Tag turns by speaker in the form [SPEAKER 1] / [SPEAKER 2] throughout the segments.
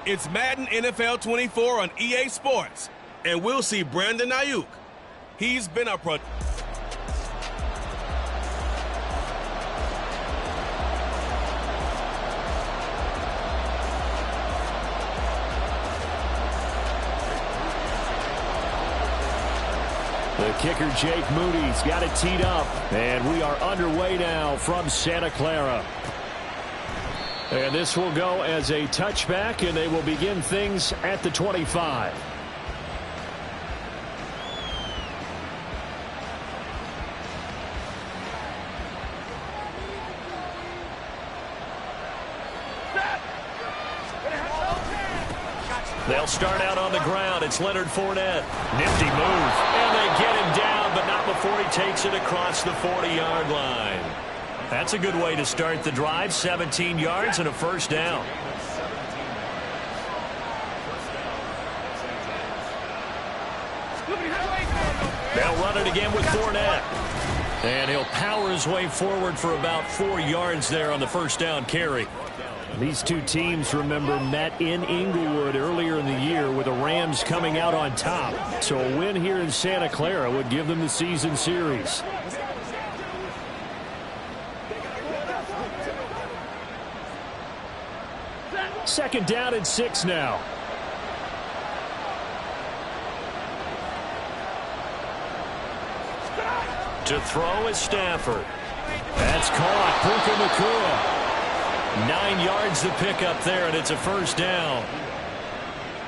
[SPEAKER 1] It's Madden NFL 24 on EA Sports, and we'll see Brandon Ayuk. He's been our pro.
[SPEAKER 2] The kicker, Jake Moody's got it teed up, and we are underway now from Santa Clara. And this will go as a touchback, and they will begin things at the 25. They'll start out on the ground. It's Leonard Fournette. Nifty move. And they get him down, but not before he takes it across the 40-yard line. That's a good way to start the drive. 17 yards and a first down. They'll run it again with Fournette. And he'll power his way forward for about 4 yards there on the first down carry. These two teams, remember, met in Inglewood earlier in the year with the Rams coming out on top. So a win here in Santa Clara would give them the season series. Second down and 6 now. To throw is Stafford. That's caught. Puka Nacua. 9 yards to pick up there, and it's a first down.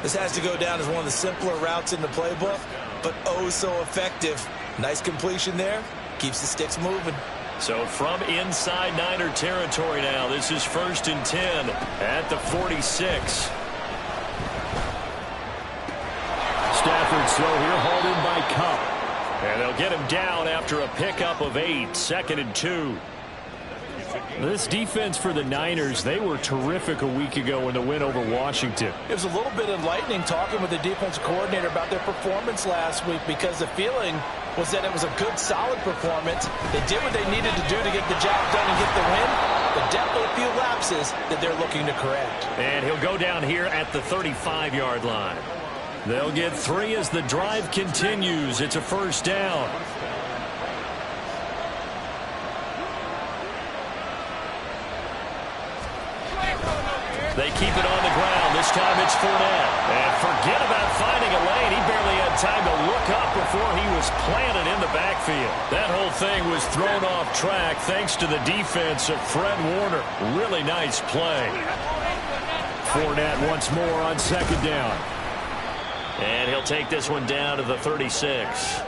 [SPEAKER 3] This has to go down as one of the simpler routes in the playbook, but oh so effective. Nice completion there. Keeps the sticks moving.
[SPEAKER 2] So from inside Niner territory now, this is 1st and 10 at the 46. Stafford's throw here hauled in by Kupp. And they'll get him down after a pickup of 8, 2nd and 2. This defense for the Niners, they were terrific a week ago in the win over Washington.
[SPEAKER 4] It was a little bit enlightening talking with the defensive coordinator about their performance last week, because the feeling was that it was a good, solid performance. They did what they needed to do to get the job done and get the win, but definitely a few lapses that they're looking to correct.
[SPEAKER 2] And he'll go down here at the 35-yard line. They'll get 3 as the drive continues. It's a first down. They keep it on the ground. This time it's Fournette. And forget about finding a lane. He barely had time to look up before he was planted in the backfield. That whole thing was thrown off track thanks to the defense of Fred Warner. Really nice play. Fournette once more on 2nd down. And he'll take this one down to the 36.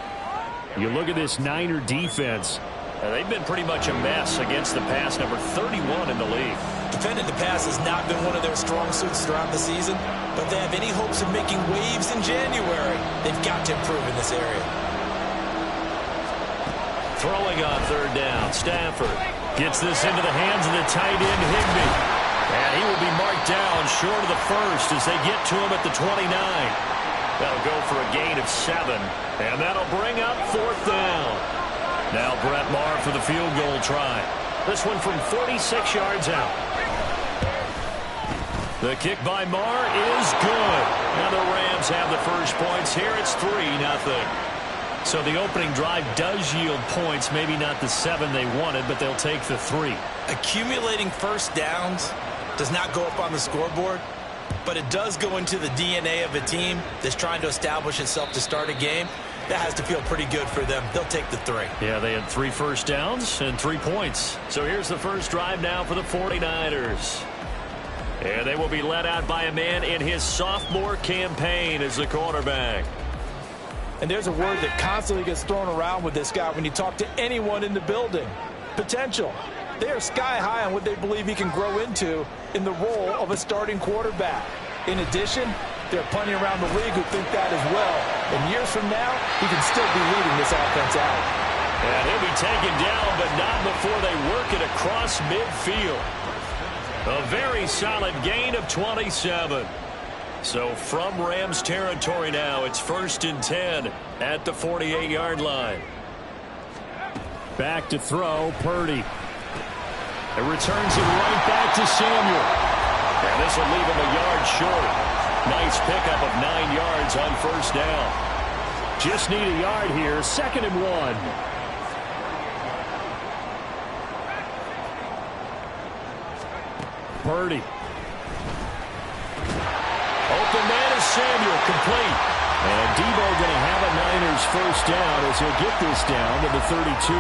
[SPEAKER 2] You look at this Niner defense. They've been pretty much a mess against the pass, number 31 in the league.
[SPEAKER 3] Defending the pass has not been one of their strong suits throughout the season, but they have any hopes of making waves in January. They've got to improve in this area.
[SPEAKER 2] Throwing on 3rd down, Stafford gets this into the hands of the tight end, Higbee. And he will be marked down short of the first as they get to him at the 29. That'll go for a gain of 7, and that'll bring up 4th down. Now Brett Maher for the field goal try. This one from 46 yards out. The kick by Maher is good. Now the Rams have the first points here. It's 3-0. So the opening drive does yield points, maybe not the 7 they wanted, but they'll take the 3.
[SPEAKER 3] Accumulating first downs does not go up on the scoreboard, but it does go into the DNA of a team that's trying to establish itself to start a game. That has to feel pretty good for them. They'll take the 3.
[SPEAKER 2] Yeah, they had 3 first downs and 3 points. So here's the first drive now for the 49ers. And they will be led out by a man in his sophomore campaign as the quarterback.
[SPEAKER 4] And there's a word that constantly gets thrown around with this guy when you talk to anyone in the building. Potential. They are sky high on what they believe he can grow into in the role of a starting quarterback. In addition, there are plenty around the league who think that as well. And years from now, he can still be leading this offense out.
[SPEAKER 2] And he'll be taken down, but not before they work it across midfield. A very solid gain of 27. So from Rams territory now, it's 1st and 10 at the 48-yard line. Back to throw, Purdy. It returns it right back to Samuel. And this will leave him a yard short. Nice pickup of 9 yards on first down.
[SPEAKER 5] Just need a yard here. 2nd and 1. Purdy.
[SPEAKER 2] Open man is Samuel, complete.
[SPEAKER 5] And Debo going to have a Niners first down as he'll get this down to the 32.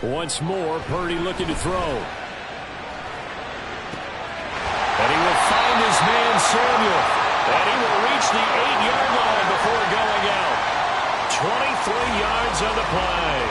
[SPEAKER 5] Once more, Purdy looking to throw.
[SPEAKER 2] And he will find his man, Samuel. And he will reach the 8-yard line before going out. 23 yards on the play.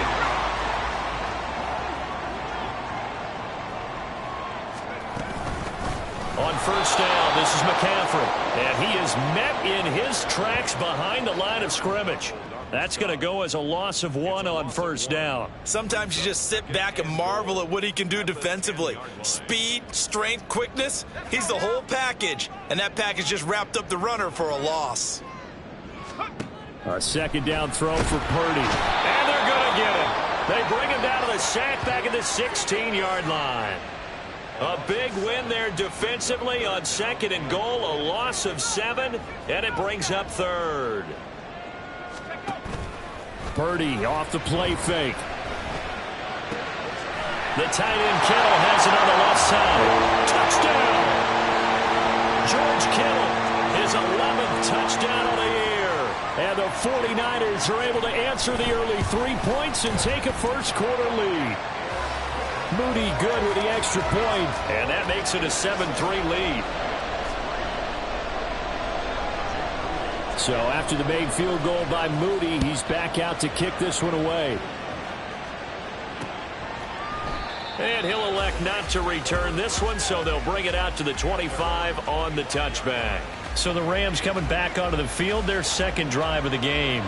[SPEAKER 2] On first down, this is McCaffrey. And he is met in his tracks behind the line of scrimmage. That's going to go as a loss of 1 on first down.
[SPEAKER 3] Sometimes you just sit back and marvel at what he can do defensively. Speed, strength, quickness. He's the whole package. And that package just wrapped up the runner for a loss.
[SPEAKER 5] A 2nd down throw for Purdy.
[SPEAKER 2] And they're going to get him. They bring him down to the sack back at the 16-yard line. A big win there defensively on 2nd and goal. A loss of 7. And it brings up 3rd.
[SPEAKER 5] Purdy off the play fake.
[SPEAKER 2] The tight end Kittle has it on the left side. Touchdown! George Kittle, his 11th touchdown of the year.
[SPEAKER 5] And the 49ers are able to answer the early 3 points and take a first-quarter lead. Moody good with the extra point.
[SPEAKER 2] And that makes it a 7-3 lead.
[SPEAKER 5] So after the made field goal by Moody, he's back out to kick this one away.
[SPEAKER 2] And he'll elect not to return this one, so they'll bring it out to the 25 on the touchback.
[SPEAKER 5] So the Rams coming back onto the field, their 2nd drive of the game.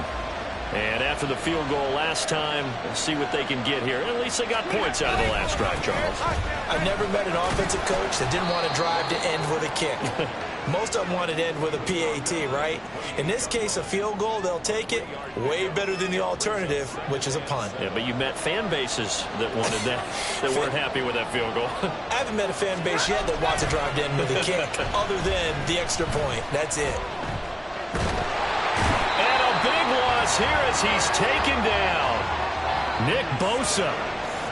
[SPEAKER 2] And after the field goal last time, let's see what they can get here. At least they got points out of the last drive, Charles.
[SPEAKER 3] I've never met an offensive coach that didn't want to drive to end with a kick. Most of them want to end with a PAT, right? In this case, a field goal, they'll take it. Way better than the alternative, which is a punt.
[SPEAKER 2] Yeah, but you met fan bases that wanted that, that weren't happy with that field goal.
[SPEAKER 3] I haven't met a fan base yet that wants to drive to end with a kick, other than the extra point. That's it.
[SPEAKER 2] And a big loss here as he's taken down.
[SPEAKER 5] Nick Bosa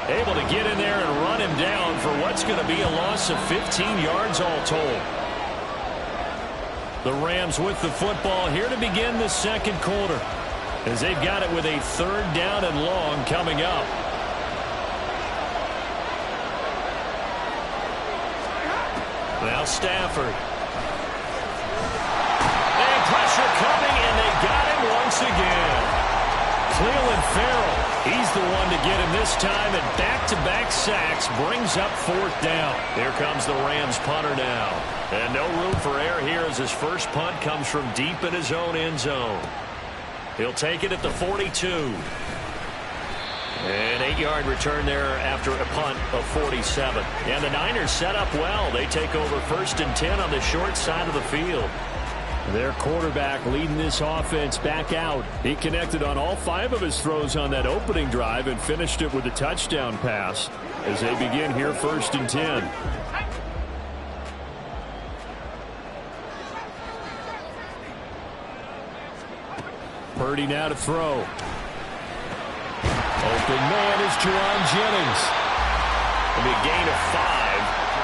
[SPEAKER 5] able to get in there and run him down for what's going to be a loss of 15 yards all told. The Rams with the football here to begin the 2nd quarter, as they've got it with a 3rd down and long coming up.
[SPEAKER 2] Now Stafford. And pressure coming, and they got him once again.
[SPEAKER 5] Clelin Ferrell, he's the one to get him this time, and back-to-back sacks brings up 4th down.
[SPEAKER 2] Here comes the Rams punter now. And no room for error here as his first punt comes from deep in his own end zone. He'll take it at the 42. An 8-yard return there after a punt of 47. And the Niners set up well. They take over 1st and 10 on the short side of the field.
[SPEAKER 5] Their quarterback leading this offense back out. He connected on all 5 of his throws on that opening drive and finished it with a touchdown pass as they begin here 1st and 10. Purdy now to throw. Open man is Jaron Jennings.
[SPEAKER 2] It'll be a gain of 5,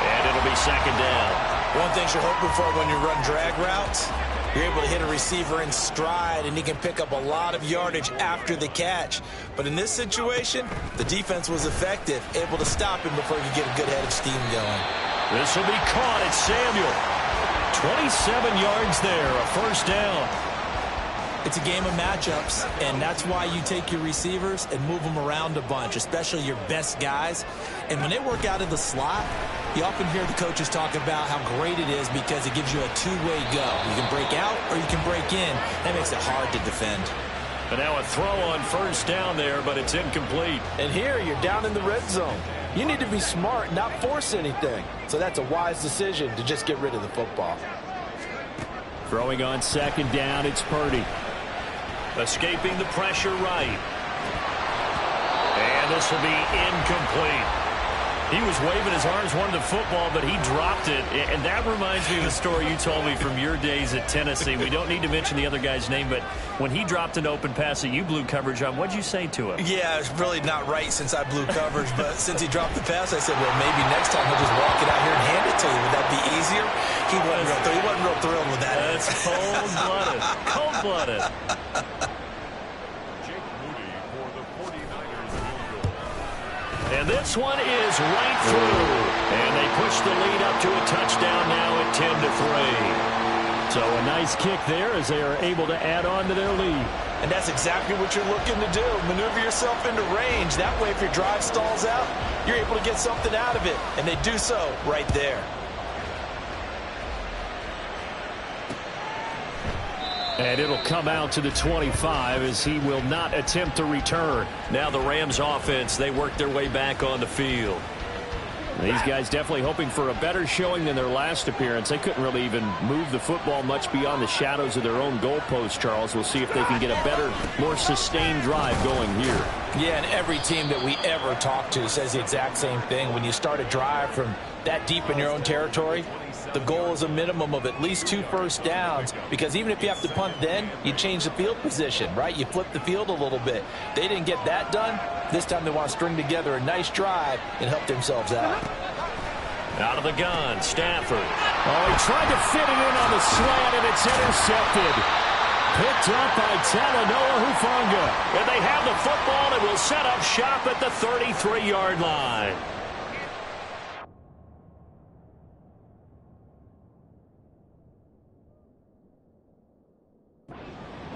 [SPEAKER 2] and it'll be 2nd down.
[SPEAKER 3] One thing you're hoping for when you run drag routes, you're able to hit a receiver in stride, and he can pick up a lot of yardage after the catch. But in this situation, the defense was effective, able to stop him before he could get a good head of steam going.
[SPEAKER 2] This will be caught at Samuel.
[SPEAKER 5] 27 yards there, a 1st down.
[SPEAKER 3] It's a game of matchups, and that's why you take your receivers and move them around a bunch, especially your best guys. And when they work out of the slot, you often hear the coaches talk about how great it is because it gives you a two-way go. You can break out or you can break in. That makes it hard to defend.
[SPEAKER 2] And now a throw on 1st down there, but it's incomplete.
[SPEAKER 4] And here you're down in the red zone. You need to be smart, not force anything. So that's a wise decision to just get rid of the football.
[SPEAKER 5] Throwing on 2nd down, it's Purdy.
[SPEAKER 2] Escaping the pressure right. And this will be incomplete. He was waving his arms, wanted the football, but he dropped it. And that reminds me of the story you told me from your days at Tennessee. We don't need to mention the other guy's name, but when he dropped an open pass that you blew coverage on, what'd you say to him?
[SPEAKER 3] Yeah, it's really not right since I blew coverage, but since he dropped the pass, I said, well, maybe next time he'll just walk it out here and hand it to you. Would that be easier? He wasn't real thrilled with that.
[SPEAKER 2] That's cold-blooded. Cold-blooded. And this one is right through. And they push the lead up to a touchdown now at 10-3.
[SPEAKER 5] So a nice kick there as they are able to add on to their lead.
[SPEAKER 4] And that's exactly what you're looking to do. Maneuver yourself into range. That way, if your drive stalls out, you're able to get something out of it. And they do so right there.
[SPEAKER 5] And it'll come out to the 25 as he will not attempt to return.
[SPEAKER 2] Now the Rams offense, they work their way back on the field.
[SPEAKER 5] These guys definitely hoping for a better showing than their last appearance. They couldn't really even move the football much beyond the shadows of their own goalpost, Charles. We'll see if they can get a better, more sustained drive going here.
[SPEAKER 4] Yeah, and every team that we ever talk to says the exact same thing. When you start a drive from that deep in your own territory, the goal is a minimum of at least 2 first downs, because even if you have to punt then, you change the field position, right? You flip the field a little bit. They didn't get that done. This time they want to string together a nice drive and help themselves out.
[SPEAKER 2] Out of the gun, Stafford.
[SPEAKER 5] Oh, he tried to fit it in on the slant, and it's intercepted. Picked up by Talanoa Hufanga.
[SPEAKER 2] And they have the football and will set up shop at the 33-yard line.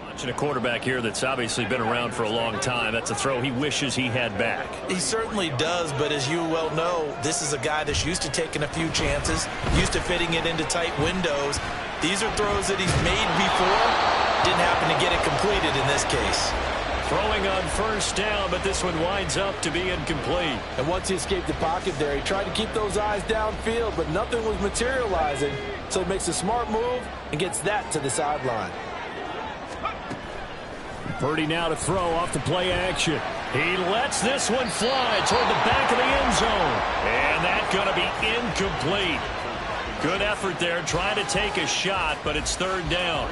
[SPEAKER 2] Watching a quarterback here that's obviously been around for a long time. That's a throw he wishes he had back.
[SPEAKER 3] He certainly does, but as you well know, this is a guy that's used to taking a few chances, used to fitting it into tight windows. These are throws that he's made before. Didn't happen to get it completed in this case.
[SPEAKER 2] Throwing on first down, but this one winds up to be incomplete.
[SPEAKER 4] And once he escaped the pocket there, he tried to keep those eyes downfield, but nothing was materializing. So he makes a smart move and gets that to the sideline.
[SPEAKER 5] Purdy now to throw off the play action.
[SPEAKER 2] He lets this one fly toward the back of the end zone. And that's going to be incomplete. Good effort there trying to take a shot, but it's third down.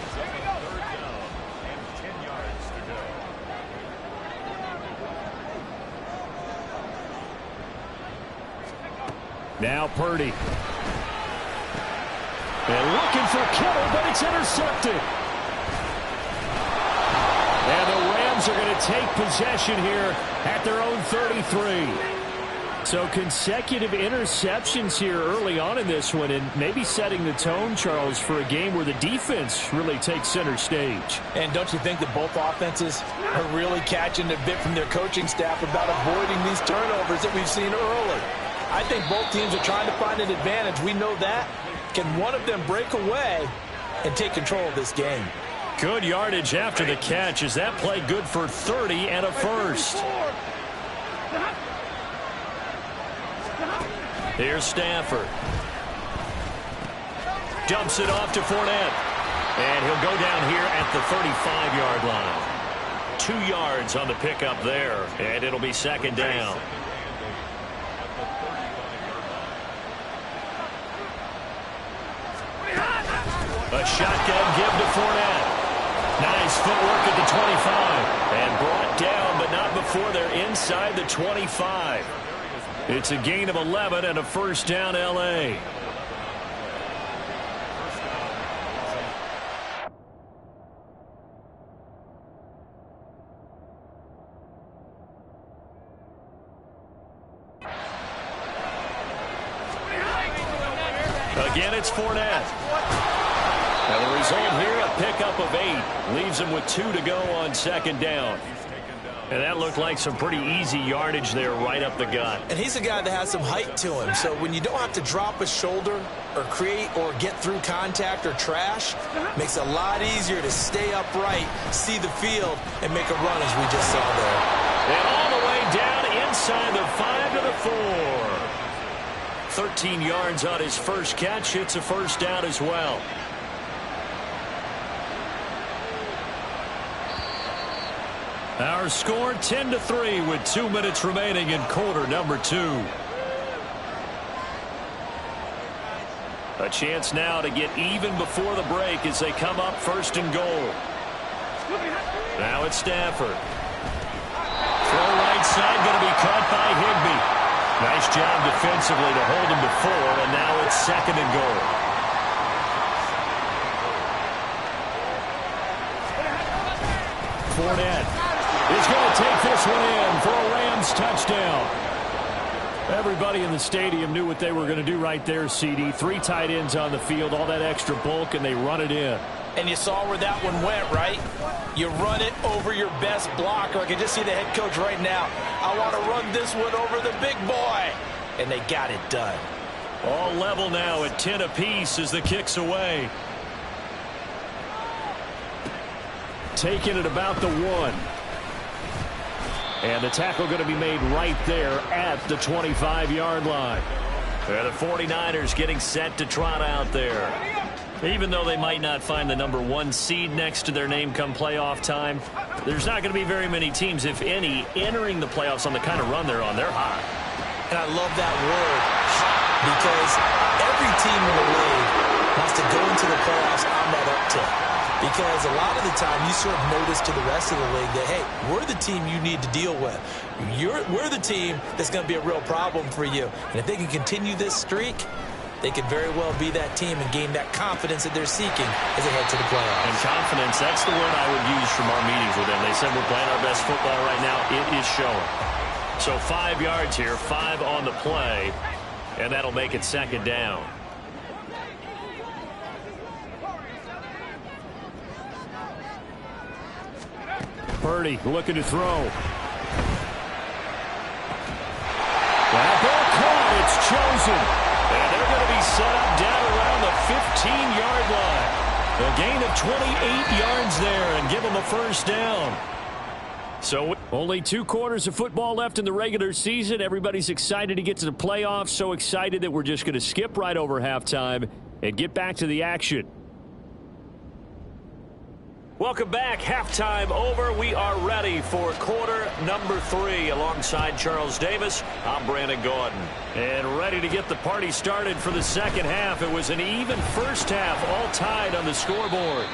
[SPEAKER 5] Now Purdy. And looking for Kittle, but it's intercepted. And the Rams are going to take possession here at their own 33. So consecutive interceptions here early on in this one, and maybe setting the tone, Charles, for a game where the defense really takes center stage.
[SPEAKER 4] And don't you think that both offenses are really catching a bit from their coaching staff about avoiding these turnovers that we've seen early? I think both teams are trying to find an advantage. We know that. Can one of them break away and take control of this game?
[SPEAKER 2] Good yardage after the catch. Is that play good for 30 and a first? Here's Stafford. Dumps it off to Fournette. And he'll go down here at the 35-yard line. 2 yards on the pickup there. And it'll be second down. A shotgun give to Fournette. Nice footwork at the 25. And brought down, but not before they're inside the 25. It's a gain of 11 and a first down, L.A. Again, it's Fournette. And the result here, a pickup of 8. Leaves him with 2 to go on second down. And that looked like some pretty easy yardage there right up the gut.
[SPEAKER 3] And he's a guy that has some height to him. So when you don't have to drop a shoulder or create or get through contact or trash, makes it a lot easier to stay upright, see the field, and make a run as we just saw there.
[SPEAKER 2] And all the way down inside the 5 to the 4. 13 yards on his first catch. It's a first down as well. Our score 10-3 with 2 minutes remaining in quarter number 2. A chance now to get even before the break as they come up first and goal. Now it's Stafford. Throw right side, going to be caught by Higbee. Nice job defensively to hold him to 4, and now it's second and goal. Fournette is going to take this one in for a Rams touchdown. Everybody in the stadium knew what they were going to do right there, CD. 3 tight ends on the field, all that extra bulk, and they run it in.
[SPEAKER 4] And you saw where that one went, right? You run it over your best blocker. I can just see the head coach right now. I want to run this one over the big boy. And they got it done.
[SPEAKER 2] All level now at 10 apiece as the kick's away. Taking it about the 1. And the tackle going to be made right there at the 25-yard line. And the 49ers getting set to trot out there. Even though they might not find the number 1 seed next to their name come playoff time, there's not going to be very many teams, if any, entering the playoffs on the kind of run they're on. They're hot.
[SPEAKER 3] And I love that word, hot, because every team in the league wants to go into the playoffs on that uptick. Because a lot of the time you serve notice to the rest of the league that, hey, we're the team you need to deal with. We're the team that's going to be a real problem for you. And if they can continue this streak, they could very well be that team and gain that confidence that they're seeking as they head to the playoffs.
[SPEAKER 2] And confidence, that's the word I would use from our meetings with them. They said we're playing our best football right now. It is showing. So 5 yards here, 5 on the play, and that'll make it second down. Purdy looking to throw. That ball caught. It's chosen. And they're going to be set up down around the 15-yard line. A gain of 28 yards there and give them a first down. So only 2 quarters of football left in the regular season. Everybody's excited to get to the playoffs. So excited that we're just going to skip right over halftime and get back to the action. Welcome back. Halftime over. We are ready for quarter number 3. Alongside Charles Davis, I'm Brandon Gaudin. And ready to get the party started for the second half. It was an even first half, all tied on the scoreboard.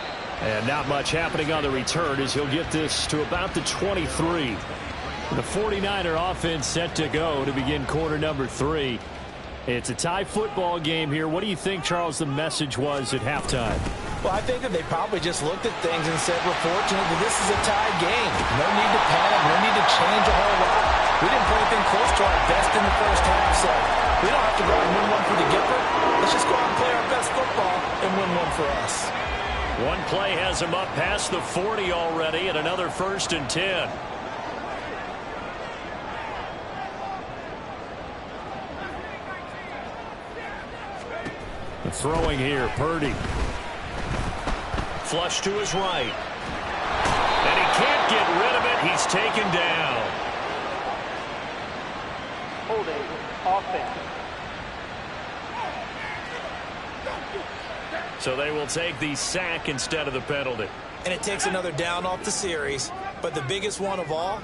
[SPEAKER 2] And not much happening on the return as he'll get this to about the 23. The 49er offense set to go to begin quarter number 3. It's a tie football game here. What do you think, Charles, the message was at halftime?
[SPEAKER 4] Well, I think that they probably just looked at things and said, we're fortunate that this is a tie game. No need to panic. No need to change a whole lot. We didn't play anything close to our best in the first half, so we don't have to go and win one for the Gipper. Let's just go out and play our best football and win one for us.
[SPEAKER 2] One play has him up past the 40 already, and another 1st and 10. The throwing here, Purdy. Flush to his right. And he can't get rid of it. He's taken down.
[SPEAKER 6] Holding offense.
[SPEAKER 2] So they will take the sack instead of the penalty.
[SPEAKER 3] And it takes another down off the series. But the biggest one of all,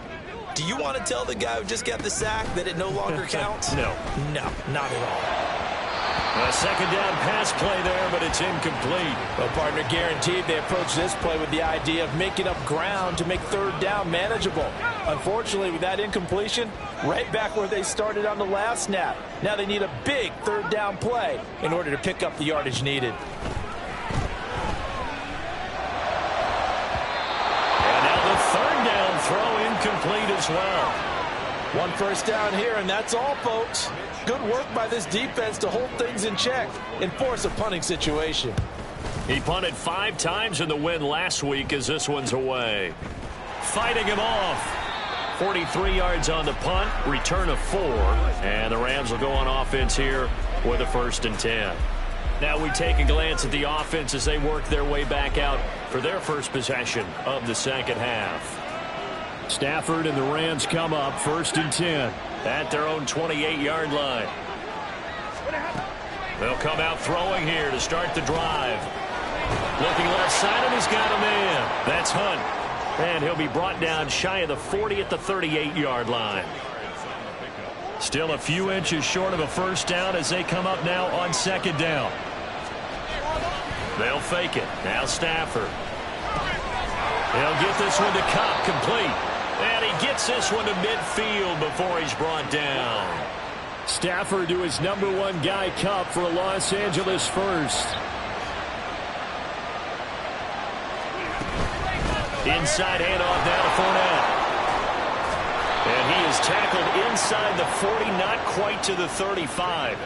[SPEAKER 3] do you want to tell the guy who just got the sack that it no longer counts?
[SPEAKER 2] No.
[SPEAKER 3] No, not at all.
[SPEAKER 2] A second down pass play there, but it's incomplete.
[SPEAKER 4] Well, partner, guaranteed they approach this play with the idea of making up ground to make third down manageable. Unfortunately, with that incompletion, right back where they started on the last snap. Now they need a big third down play in order to pick up the yardage needed.
[SPEAKER 2] And now the third down throw incomplete as well.
[SPEAKER 4] 1 first down here, and that's all, folks. Good work by this defense to hold things in check and force a punting situation.
[SPEAKER 2] He punted 5 times in the win last week as this one's away. Fighting him off. 43 yards on the punt, return of 4. And the Rams will go on offense here with a 1st and 10. Now we take a glance at the offense as they work their way back out for their first possession of the second half. Stafford and the Rams come up 1st and 10 at their own 28-yard line. They'll come out throwing here to start the drive. Looking left side, and he's got a man. That's Hunt. And he'll be brought down shy of the 40 at the 38-yard line. Still a few inches short of a first down as they come up now on second down. They'll fake it. Now Stafford. He'll get this one to Kupp, complete. And he gets this one to midfield before he's brought down.
[SPEAKER 5] Stafford to his #1 guy, Kupp, for a Los Angeles first.
[SPEAKER 2] Inside handoff now to Fournette. And he is tackled inside the 40, not quite to the 35.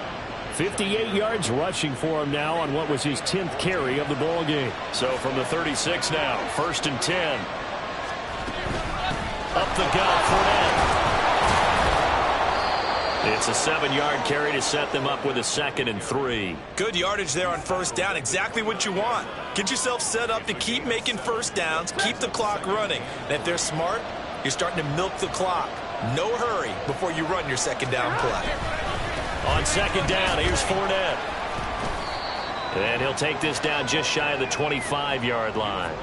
[SPEAKER 5] 58 yards rushing for him now on what was his 10th carry of the ball game.
[SPEAKER 2] So from the 36 now, 1st and 10. Up the gut, Fournette. It's a 7-yard carry to set them up with a 2nd and 3.
[SPEAKER 3] Good yardage there on first down. Exactly what you want. Get yourself set up to keep making first downs, keep the clock running. And if they're smart, you're starting to milk the clock. No hurry before you run your 2nd down play.
[SPEAKER 2] On 2nd down, here's Fournette. And he'll take this down just shy of the 25-yard line.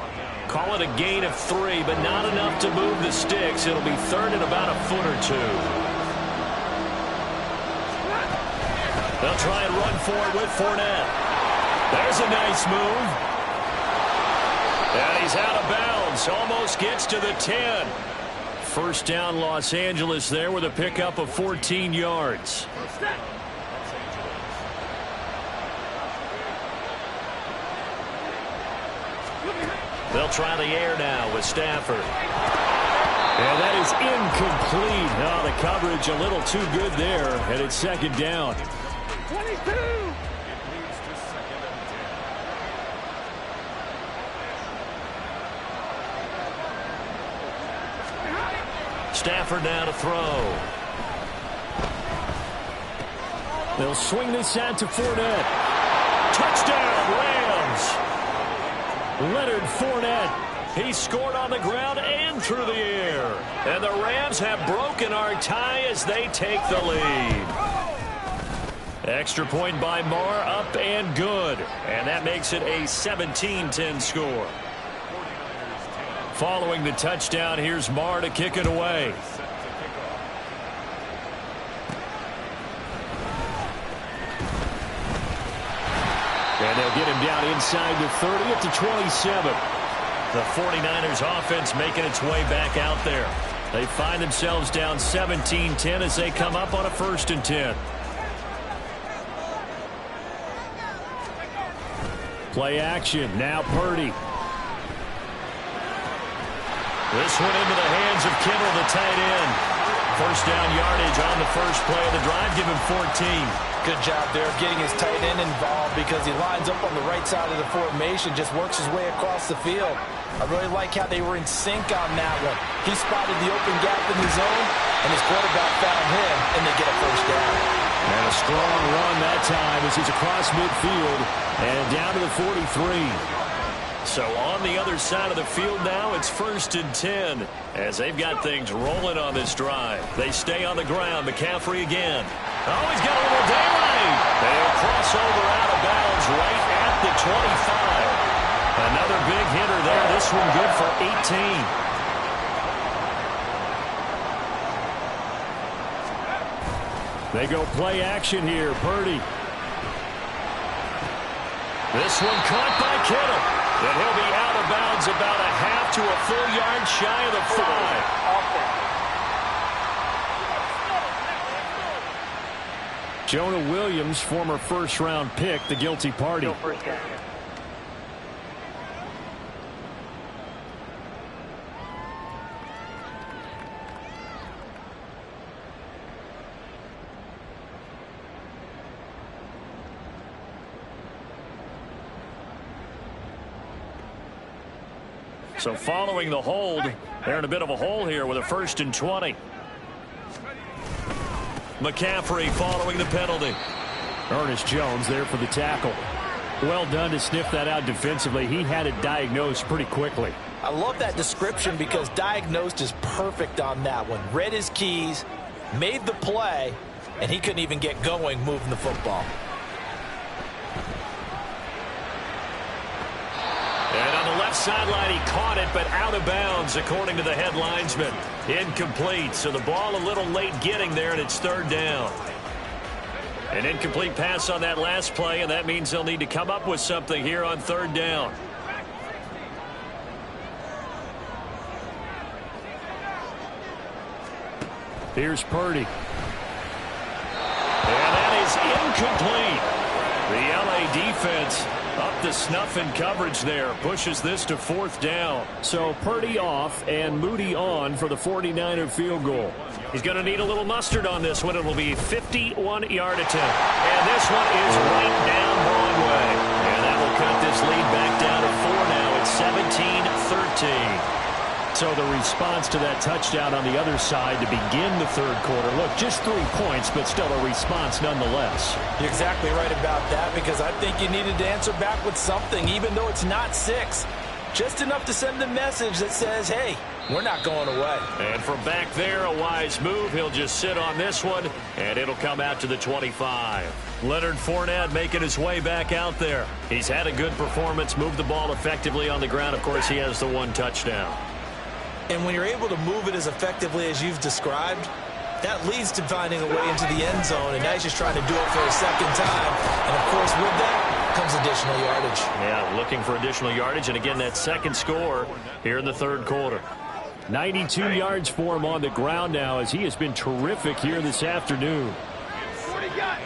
[SPEAKER 2] Call it a gain of 3, but not enough to move the sticks. It'll be 3rd and about a foot or 2. They'll try and run for it with Fournette. There's a nice move. And he's out of bounds. Almost gets to the 10. First down, Los Angeles there with a pickup of 14 yards. They'll try the air now with Stafford.
[SPEAKER 5] And that is incomplete. Oh, the coverage a little too good there, and it's 2nd down.
[SPEAKER 6] 22.
[SPEAKER 2] Stafford now to throw.
[SPEAKER 5] They'll swing this out to Fournette.
[SPEAKER 2] Touchdown, Rams. Leonard Fournette. He scored on the ground and through the air. And the Rams have broken our tie as they take the lead. Extra point by Marr, up and good. And that makes it a 17-10 score. Following the touchdown, here's Marr to kick it away.
[SPEAKER 5] And they'll get him down inside the 30 at the 27.
[SPEAKER 2] The 49ers offense making its way back out there. They find themselves down 17-10 as they come up on a 1st and 10.
[SPEAKER 5] Play action. Now Purdy.
[SPEAKER 2] This one into the hands of Kittle, the tight end. First down yardage on the first play of the drive. Give him 14.
[SPEAKER 4] Good job there of getting his tight end involved because he lines up on the right side of the formation, just works his way across the field. I really like how they were in sync on that one. He spotted the open gap in the zone, and his quarterback found him, and they get a first down.
[SPEAKER 5] And a strong run that time as he's across midfield and down to the 43.
[SPEAKER 2] So on the other side of the field now, it's 1st and 10 as they've got things rolling on this drive. They stay on the ground. McCaffrey again. Oh, he's got a little daylight. They'll cross over out of bounds right at the 25. Another big hitter there. This one good for 18.
[SPEAKER 5] They go play action here. Purdy.
[SPEAKER 2] This one caught by Kittle. And he'll be out of bounds about a half to a full yard shy of the 5.
[SPEAKER 5] Jonah Williams, former first-round pick, the guilty party.
[SPEAKER 2] So following the hold, they're in a bit of a hole here with a 1st and 20. McCaffrey following the penalty.
[SPEAKER 5] Ernest Jones there for the tackle. Well done to sniff that out defensively. He had it diagnosed pretty quickly.
[SPEAKER 4] I love that description because diagnosed is perfect on that one. Read his keys, made the play, and he couldn't even get going moving the football.
[SPEAKER 2] And on the left sideline, he caught it, but out of bounds, according to the head linesman. Incomplete, so the ball a little late getting there, and it's third down. An incomplete pass on that last play, and that means they'll need to come up with something here on third down.
[SPEAKER 5] Here's Purdy.
[SPEAKER 2] And that is incomplete. The LA defense up to snuff in coverage there. Pushes this to fourth down.
[SPEAKER 5] So Purdy off and Moody on for the 49er field goal.
[SPEAKER 2] He's going to need a little mustard on this one. It will be a 51-yard attempt. And this one is right down Broadway. And that will cut this lead back down to 4 now. It's 17-13.
[SPEAKER 5] So the response to that touchdown on the other side to begin the third quarter. Look, just 3 points, but still a response nonetheless.
[SPEAKER 4] You're exactly right about that, because I think you needed to answer back with something, even though it's not 6. Just enough to send a message that says, hey, we're not going away.
[SPEAKER 2] And from back there, a wise move. He'll just sit on this one, and it'll come out to the 25. Leonard Fournette making his way back out there. He's had a good performance, moved the ball effectively on the ground. Of course, he has the 1 touchdown.
[SPEAKER 3] And when you're able to move it as effectively as you've described, that leads to finding a way into the end zone, and now he's just trying to do it for a second time. And, of course, with that comes additional yardage.
[SPEAKER 2] Yeah, looking for additional yardage, and again, that second score here in the third quarter.
[SPEAKER 5] 92 yards for him on the ground now, as he has been terrific here this afternoon.
[SPEAKER 6] 40 guys.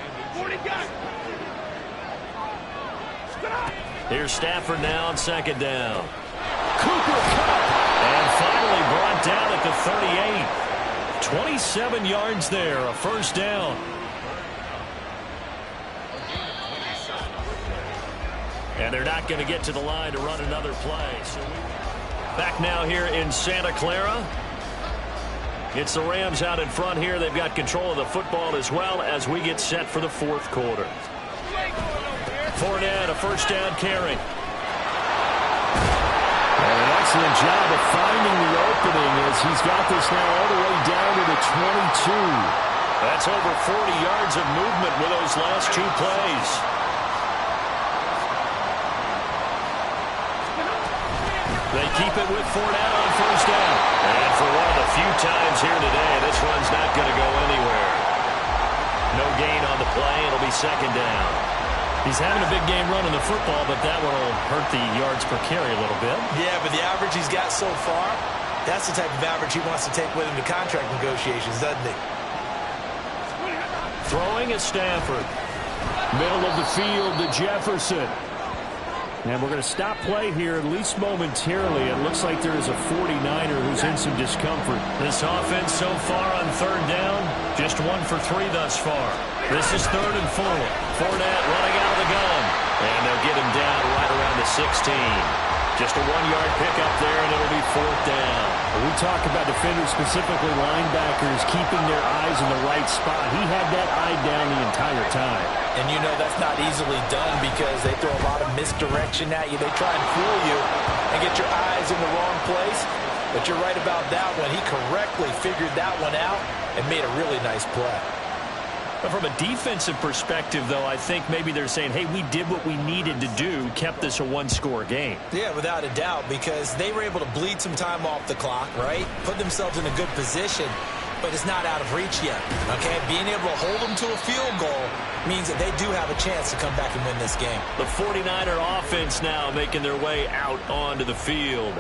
[SPEAKER 2] Here's Stafford now on second down.
[SPEAKER 5] Cooper Kupp.
[SPEAKER 2] And finally brought down at the 38. 27 yards there, a first down. And they're not going to get to the line to run another play. So back now here in Santa Clara. It's the Rams out in front here. They've got control of the football as well as we get set for the fourth quarter. Fournette, a first down carry.
[SPEAKER 5] An excellent job of finding the opening as he's got this now all the way down to the 22.
[SPEAKER 2] That's over 40 yards of movement with those last 2 plays. They keep it with Fournette on first down. And for one of the few times here today, this run's not going to go anywhere. No gain on the play. It'll be second down.
[SPEAKER 4] He's having a big game running the football, but that one will hurt the yards per carry a little bit.
[SPEAKER 3] Yeah, but the average he's got so far, that's the type of average he wants to take with him to contract negotiations, doesn't he?
[SPEAKER 2] Throwing is Stafford.
[SPEAKER 5] Middle of the field to Jefferson. And we're going to stop play here, at least momentarily. It looks like there is a 49er who's in some discomfort.
[SPEAKER 2] This offense so far on third down, just 1 for 3 thus far. This is 3rd and 4. Fournette running out of the gun. And they'll get him down right around the 16. Just a 1-yard pickup there, and it'll be 4th down.
[SPEAKER 5] We talk about defenders, specifically linebackers, keeping their eyes in the right spot. He had that eye down the entire time.
[SPEAKER 3] And you know that's not easily done because they throw a lot of misdirection at you. They try and fool you and get your eyes in the wrong place. But you're right about that one. He correctly figured that one out and made a really nice play.
[SPEAKER 2] But from a defensive perspective, though, I think maybe they're saying, hey, we did what we needed to do, kept this a 1-score game.
[SPEAKER 3] Yeah, without a doubt, because they were able to bleed some time off the clock, right? Put themselves in a good position, but it's not out of reach yet, okay? Being able to hold them to a field goal means that they do have a chance to come back and win this game.
[SPEAKER 2] The 49er offense now making their way out onto the field.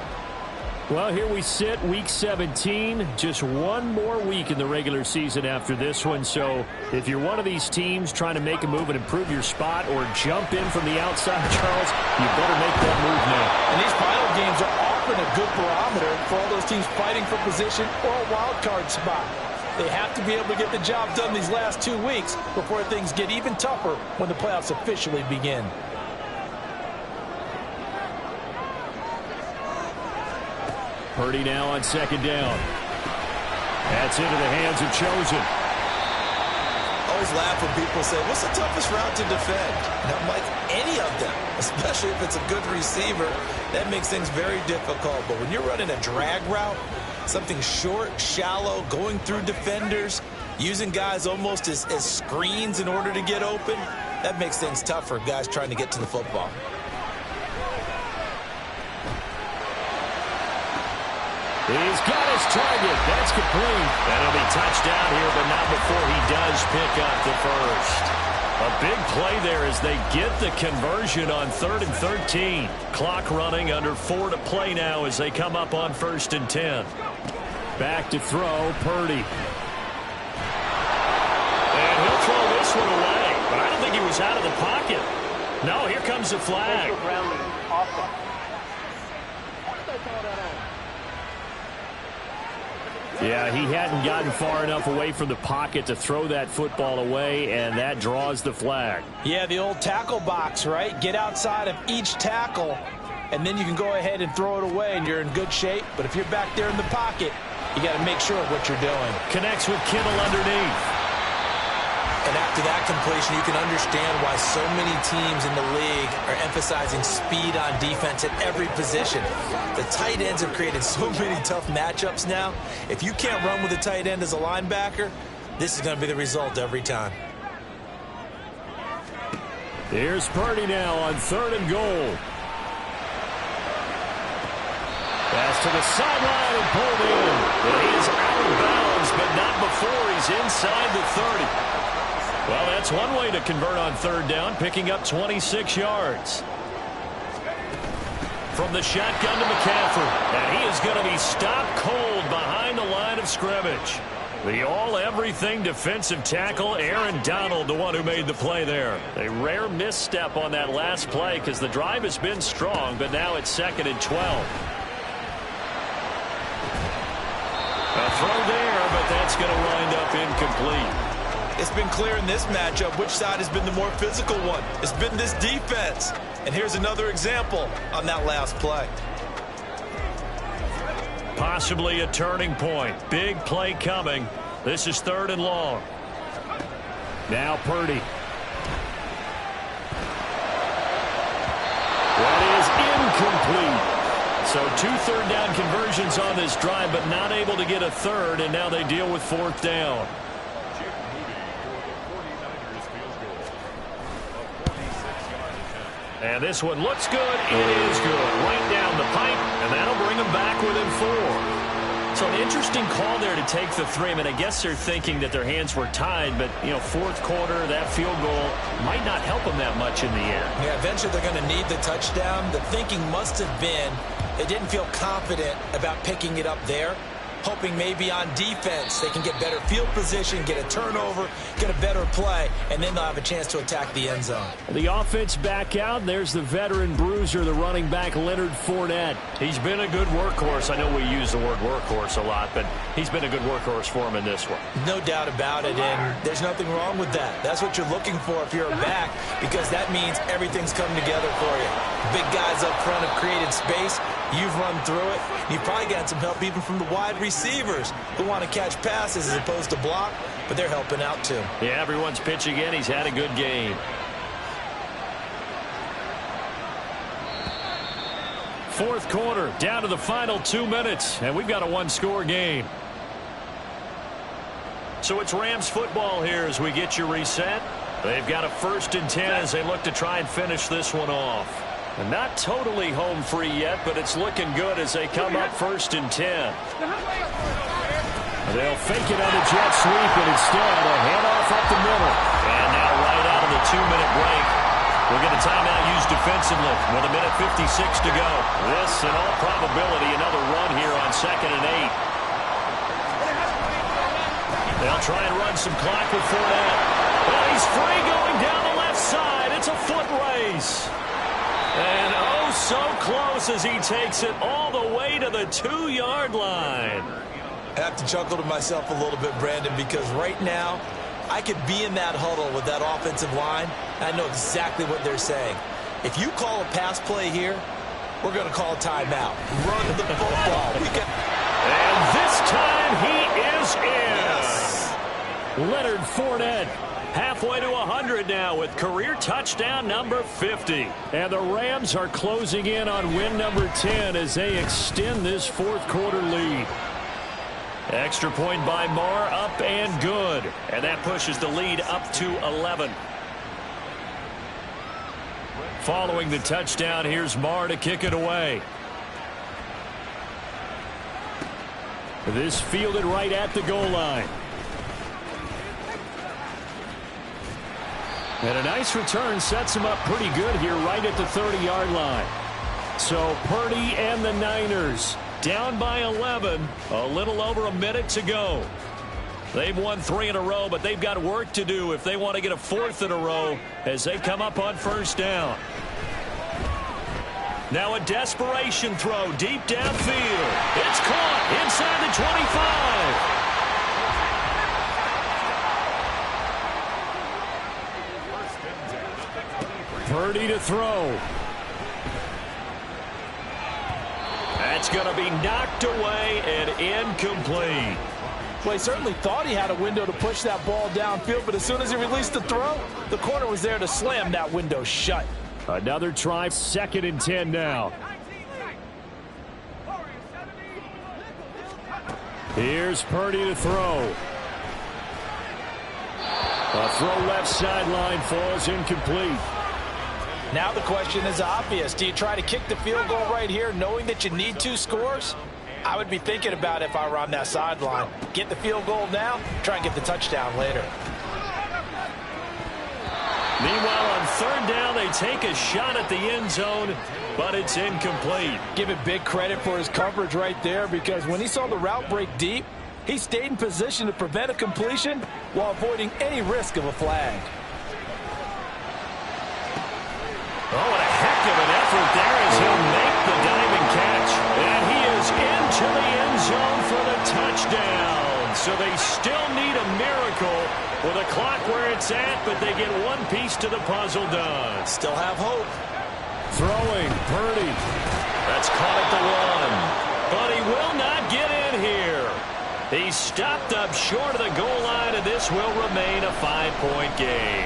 [SPEAKER 5] Well, here we sit, week 17. Just 1 more week in the regular season after this one. So if you're one of these teams trying to make a move and improve your spot or jump in from the outside, Charles, you better make that move now.
[SPEAKER 4] And these final games are often a good barometer for all those teams fighting for position or a wild card spot. They have to be able to get the job done these last 2 weeks before things get even tougher when the playoffs officially begin.
[SPEAKER 5] Purdy now on second down. That's into the hands of Chosen.
[SPEAKER 3] Always laugh when people say, what's the toughest route to defend? And I'm like, any of them, especially if it's a good receiver. That makes things very difficult. But when you're running a drag route, something short, shallow, going through defenders, using guys almost as screens in order to get open, that makes things tough for guys trying to get to the football.
[SPEAKER 2] He's got his target. That's complete. And it'll be touchdown here, but not before he does pick up the first. A big play there as they get the conversion on 3rd and 13. Clock running, under 4 to play now as they come up on 1st and 10.
[SPEAKER 5] Back to throw, Purdy.
[SPEAKER 2] And he'll throw this one away, but I don't think he was out of the pocket. No, here comes the flag.
[SPEAKER 5] Yeah, he hadn't gotten far enough away from the pocket to throw that football away, and that draws the flag.
[SPEAKER 4] Yeah, the old tackle box, right? Get outside of each tackle, and then you can go ahead and throw it away, and you're in good shape. But if you're back there in the pocket, you got to make sure of what you're doing.
[SPEAKER 2] Connects with Kittle underneath.
[SPEAKER 3] And after that completion, you can understand why so many teams in the league are emphasizing speed on defense at every position. The tight ends have created so many tough matchups now. If you can't run with a tight end as a linebacker, this is going to be the result every time.
[SPEAKER 5] Here's Purdy now on 3rd and goal.
[SPEAKER 2] Pass to the sideline and pulled in. And he is out of bounds, but not before he's inside the 30. Well, that's one way to convert on 3rd down, picking up 26 yards. From the shotgun to McCaffrey. And he is going to be stopped cold behind the line of scrimmage. The all-everything defensive tackle, Aaron Donald, the one who made the play there. A rare misstep on that last play because the drive has been strong, but now it's 2nd and 12. A throw there, but that's going to wind up incomplete.
[SPEAKER 3] It's been clear in this matchup which side has been the more physical one. It's been this defense. And here's another example on that last play.
[SPEAKER 2] Possibly a turning point. Big play coming. This is 3rd and long.
[SPEAKER 5] Now Purdy. That is incomplete.
[SPEAKER 2] So 2 3rd down conversions on this drive, but not able to get a 3rd, and now they deal with 4th down. And this one looks good. It is good. Right down the pipe, and that'll bring them back within 4. So an interesting call there to take the 3. I mean, I guess they're thinking that their hands were tied, but, you know, 4th quarter, that field goal might not help them that much in the end.
[SPEAKER 3] Yeah, eventually they're going to need the touchdown. The thinking must have been they didn't feel confident about picking it up there, hoping maybe on defense they can get better field position, get a turnover, get a better play, and then they'll have a chance to attack the end zone.
[SPEAKER 5] The offense back out. There's the veteran bruiser, the running back Leonard Fournette.
[SPEAKER 2] He's been a good workhorse. I know we use the word workhorse a lot, but he's been a good workhorse for him in this one.
[SPEAKER 3] No doubt about it, and there's nothing wrong with that. That's what you're looking for if you're a back, because that means everything's come together for you. Big guys up front have created space. You've run through it. You've probably gotten some help even from the wide receivers who want to catch passes as opposed to block, but they're helping out too.
[SPEAKER 2] Yeah, everyone's pitching in. He's had a good game. 4th quarter, down to the final 2 minutes, and we've got a 1-score game. So it's Rams football here as we get you reset. They've got a 1st and 10 as they look to try and finish this one off. And not totally home free yet, but it's looking good as they come up 1st and 10.
[SPEAKER 5] They'll fake it on a jet sweep, and instead a handoff up the middle.
[SPEAKER 2] And now right out of the 2-minute break, we'll get a timeout used defensively with 1:56 to go. This, in all probability, another run here on 2nd and 8. They'll try and run some clock with Fournette. Well, he's free going down the left side. It's a foot race. And oh, so close as he takes it all the way to the 2-yard line.
[SPEAKER 3] I have to chuckle to myself a little bit, Brandon, because right now I could be in that huddle with that offensive line, and I know exactly what they're saying. If you call a pass play here, we're going to call a timeout. Run the football.
[SPEAKER 2] And this time he is in.
[SPEAKER 3] Yes.
[SPEAKER 5] Leonard Fournette.
[SPEAKER 2] Halfway to 100 now with career touchdown number 50.
[SPEAKER 5] And the Rams are closing in on win number 10 as they extend this 4th quarter lead.
[SPEAKER 2] Extra point by Marr, up and good. And that pushes the lead up to 11. Following the touchdown, here's Marr to kick it away.
[SPEAKER 5] This fielded right at the goal line. And a nice return sets him up pretty good here right at the 30-yard line. So Purdy and the Niners down by 11, a little over a minute to go. They've won 3 in a row, but they've got work to do if they want to get a 4th in a row as they come up on first down. Now a desperation throw deep downfield. It's caught inside the 25. Purdy to throw. That's going to be knocked away and incomplete.
[SPEAKER 4] Well, he certainly thought he had a window to push that ball downfield, but as soon as he released the throw, the corner was there to slam that window shut.
[SPEAKER 5] Another try, 2nd and 10 now. Here's Purdy to throw. A throw left sideline falls incomplete.
[SPEAKER 4] Now the question is obvious. Do you try to kick the field goal right here knowing that you need 2 scores? I would be thinking about it if I were on that sideline. Get the field goal now, try and get the touchdown later.
[SPEAKER 5] Meanwhile, on 3rd down, they take a shot at the end zone, but it's incomplete.
[SPEAKER 4] Give it big credit for his coverage right there, because when he saw the route break deep, he stayed in position to prevent a completion while avoiding any risk of a flag.
[SPEAKER 5] Oh, what a heck of an effort there as he'll make the diving catch. And he is into the end zone for the touchdown. So they still need a miracle with a clock where it's at, but they get one piece to the puzzle done.
[SPEAKER 3] Still have hope.
[SPEAKER 5] Throwing, Purdy. That's caught at the 1. But he will not get in here. He's stopped up short of the goal line, and this will remain a 5-point game.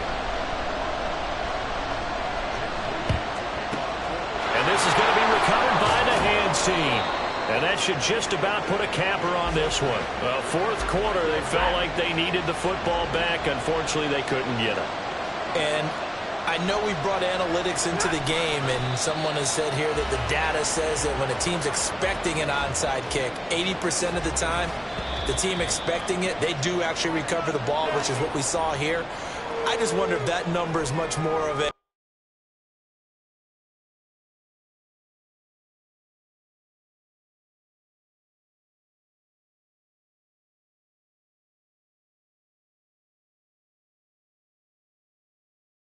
[SPEAKER 5] This is going to be recovered by the hands team. And that should just about put a capper on this one. Well, 4th quarter, they felt like they needed the football back. Unfortunately, they couldn't get it.
[SPEAKER 3] And I know we brought analytics into the game, and someone has said here that the data says that when a team's expecting an onside kick, 80% of the time, the team expecting it, they do actually recover the ball, which is what we saw here. I just wonder if that number is much more of a